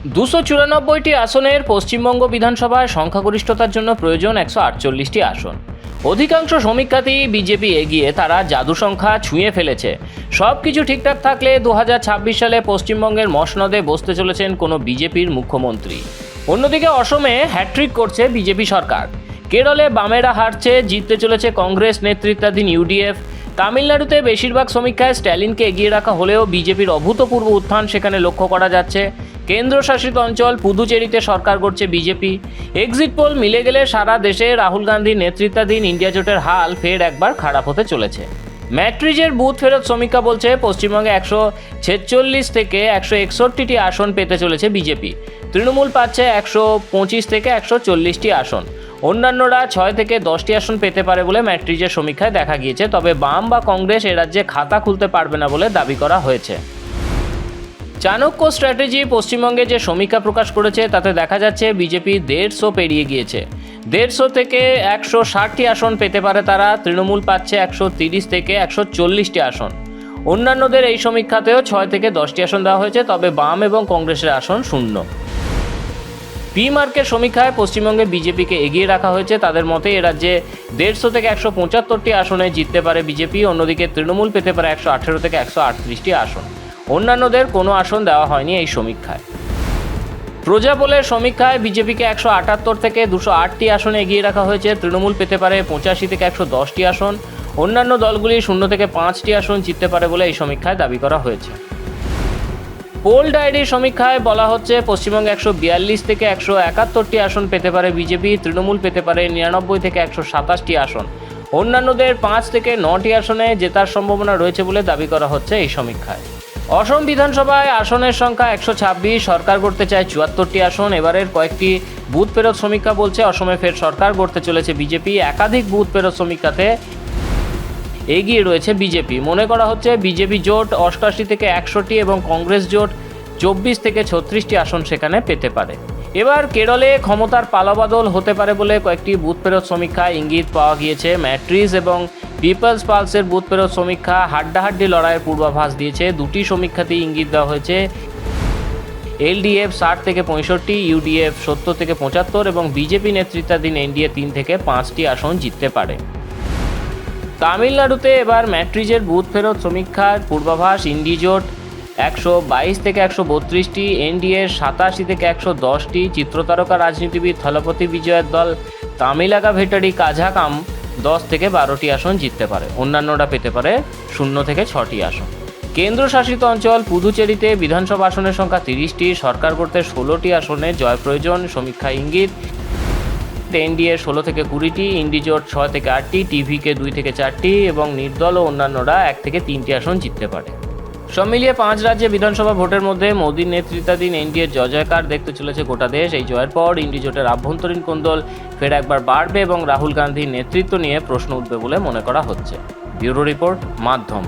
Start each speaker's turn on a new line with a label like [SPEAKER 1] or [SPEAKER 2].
[SPEAKER 1] 294টি আসনের পশ্চিমবঙ্গ বিধানসভায় সংখ্যাগরিষ্ঠতার জন্য প্রয়োজন 148টি আসন। অধিকাংশ সমীক্ষাতেই বিজেপি এগিয়ে, তারা জাদু সংখ্যা ছুঁয়ে ফেলেছে। সব কিছু ঠিকঠাক থাকলে 2026 সালে পশ্চিমবঙ্গের মসনদে বসতে চলেছেন কোনো বিজেপির মুখ্যমন্ত্রী। অন্যদিকে অসমে হ্যাট্রিক করছে বিজেপি সরকার। কেরলে বামেরা হারছে, জিততে চলেছে কংগ্রেস নেতৃত্বাধীন ইউডিএফ। তামিলনাড়ুতে বেশিরভাগ সমীক্ষায় স্ট্যালিনকে এগিয়ে রাখা হলেও বিজেপির অভূতপূর্ব উত্থান সেখানে লক্ষ্য করা যাচ্ছে। কেন্দ্রশাসিত অঞ্চল পুদুচেরিতে সরকার গড়ছে বিজেপি। এক্সিট পোল মিলে গেলে সারা দেশে রাহুল গান্ধীর নেতৃত্বাধীন ইন্ডিয়া জোটের হাল ফের একবার খারাপ হতে চলেছে। ম্যাট্রিজের বুথ ফেরত সমীক্ষা বলছে পশ্চিমবঙ্গে 146 থেকে 161টি আসন পেতে চলেছে বিজেপি। তৃণমূল পাচ্ছে 125 থেকে 140টি আসন। অন্যান্যরা 6 থেকে 10টি আসন পেতে পারে বলে ম্যাট্রিজের সমীক্ষায় দেখা গিয়েছে। তবে বাম বা কংগ্রেস এ রাজ্যে খাতা খুলতে পারবে না বলে দাবি করা হয়েছে। চাণক্য স্ট্র্যাটেজি পশ্চিমবঙ্গে যে সমীক্ষা প্রকাশ করেছে তাতে দেখা যাচ্ছে বিজেপি 150 পেরিয়ে গিয়েছে। 150 থেকে 160টি আসন পেতে পারে তারা। তৃণমূল পাচ্ছে 130 থেকে 140টি আসন। অন্যান্যদের এই সমীক্ষাতেও 6 থেকে 10টি আসন দেওয়া হয়েছে, তবে বাম এবং কংগ্রেসের আসন শূন্য। পি মার্কের সমীক্ষায় পশ্চিমবঙ্গে বিজেপিকে এগিয়ে রাখা হয়েছে। তাদের মতে এ রাজ্যে 150 থেকে 175টি আসনে জিততে পারে বিজেপি। অন্যদিকে তৃণমূল পেতে পারে 118 থেকে 138টি আসন। অন্যান্যদের কোনো আসন দেওয়া হয়নি এই সমীক্ষায়। প্রজাপোলের সমীক্ষায় বিজেপিকে 178 থেকে 208টি আসনে এগিয়ে রাখা হয়েছে। তৃণমূল পেতে পারে 85 থেকে 110টি আসন। অন্যান্য দলগুলি 0 থেকে 5টি আসন জিততে পারে বলে এই সমীক্ষায় দাবি করা হয়েছে। পোল ডায়েরির সমীক্ষায় বলা হচ্ছে পশ্চিমবঙ্গে 142 থেকে 171টি আসন পেতে পারে বিজেপি। তৃণমূল পেতে পারে 99 থেকে 127টি আসন। অন্যান্যদের 5 থেকে 9টি আসনে জেতার সম্ভাবনা রয়েছে বলে দাবি করা হচ্ছে এই সমীক্ষায়। অসম বিধানসভায় আসনের সংখ্যা 126, সরকার গড়তে চায় 74টি আসন। এবারের কয়েকটি বুথ ফেরত সমীক্ষা বলছে অসমে ফের সরকার গড়তে চলেছে বিজেপি। একাধিক বুথ ফেরত সমীক্ষাতে এগিয়ে রয়েছে বিজেপি। মনে করা হচ্ছে বিজেপি জোট 88 থেকে 100টি এবং কংগ্রেস জোট 24 থেকে 36টি আসন সেখানে পেতে পারে। এবার কেরলে ক্ষমতার পালাবদল হতে পারে বলে কয়েকটি বুথ ফেরত সমীক্ষায় ইঙ্গিত পাওয়া গিয়েছে। ম্যাট্রিজ এবং পিপলস পালসের বুথ ফেরত সমীক্ষা হাড্ডাহাড্ডি লড়াইয়ের পূর্বাভাস দিয়েছে। দুটি সমীক্ষাতেই ইঙ্গিত দেওয়া হয়েছে এলডিএফ 60 থেকে 65, ইউডিএফ 70 থেকে 75 এবং বিজেপি নেতৃত্বাধীন এনডিএ 3 থেকে 5টি আসন জিততে পারে। তামিলনাড়ুতে এবার ম্যাট্রিজের বুথ ফেরত সমীক্ষার পূর্বাভাস ইন্ডিজোট 122 থেকে 132টি, এনডিএ 87 থেকে 110টি, চিত্রতারকা রাজনীতিবিদ থলপতি বিজয়ের দল তামিলাকা ভেটারি কাঝাকাম 10 থেকে 12টি আসন জিততে পারে। অন্যান্যরা পেতে পারে 0 থেকে 6টি আসন। কেন্দ্রশাসিত অঞ্চল পুদুচেরিতে বিধানসভা আসনের সংখ্যা 30টি, সরকার করতে 16টি আসনে জয় প্রয়োজন। সমীক্ষা ইঙ্গিত এনডিএ 16 থেকে 20টি, ইন্ডিজোট 6 থেকে 8টি, টিভিকে 2 থেকে 4টি এবং নির্দল ও অন্যান্যরা 1 থেকে 3টি আসন জিততে পারে। সব মিলিয়ে 5 রাজ্যে বিধানসভা ভোটের মধ্যে মোদীর নেতৃত্বাধীন এনডিএর জয়জয়কার দেখতে চলেছে গোটা দেশ। এই জয়ের পর ইন্ডিজোটের আভ্যন্তরীণ কোন্দল ফের একবার বাড়বে এবং রাহুল গান্ধীর নেতৃত্ব নিয়ে প্রশ্ন উঠবে বলে মনে করা হচ্ছে। ব্যুরো রিপোর্ট, মাধ্যম।